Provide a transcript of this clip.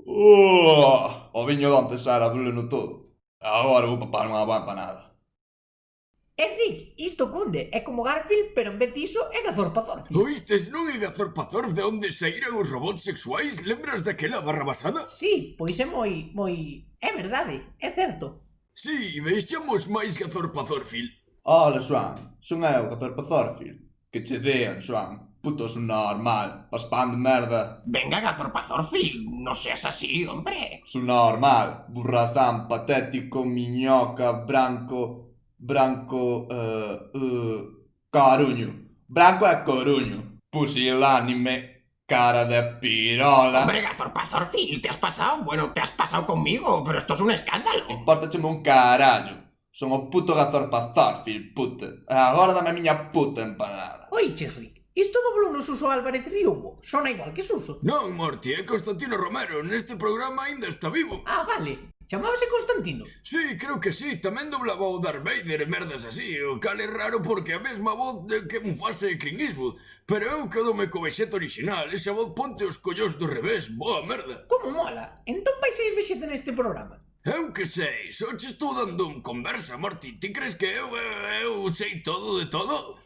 O viño de onte xa era veleno todo. Agora vou papar unha boa empanada. É dicir, isto cunde, é como Garfield, pero en vez diso é Gazorpazorfi. Oístes, non é Gazorpazorf de onde saíran os robots sexuais? Lembras daquela barra basada? Sí, pois é moi... É verdade, é certo. Sí, vexamos máis Gazorpazorfil. Ola, Xoan, son eu, Gazorpazorfil. Que che dean, Xoan, puto subnormal, paspán de merda. Venga, Gazorpazorfi, no seas así, hombre. Subnormal, burrazán, patético, miñoca, caruño. Branco é coruño. Pusilánime, cara de pirola. Hombre, Gazorpazorfi, ¿te has pasado? Bueno, te has pasado conmigo, pero esto es un escándalo. Impórtacheme un carallo. Son o puto Gazorpazorfil, puta. E agora dame a miña puta empanada. Oiche, Rick, isto doblou no Suso Álvarez Riugo. Sona igual que Suso. Non, Morty, é Constantino Romero. Neste programa aínda está vivo. Ah, vale. Chamábase Constantino. Sí, creo que sí. Tamén doblaba o Darth Vader e merdas así. O cal é raro porque a mesma voz de que Mufasa e Clint Eastwood. Pero eu quedome co vexete original. Esa voz ponte os collós do revés. Boa merda. Como mola. Entón vai sair vexete neste programa. Eu que sei, só che estou dando un conversa, Morty. Ti crees que eu sei todo de todo?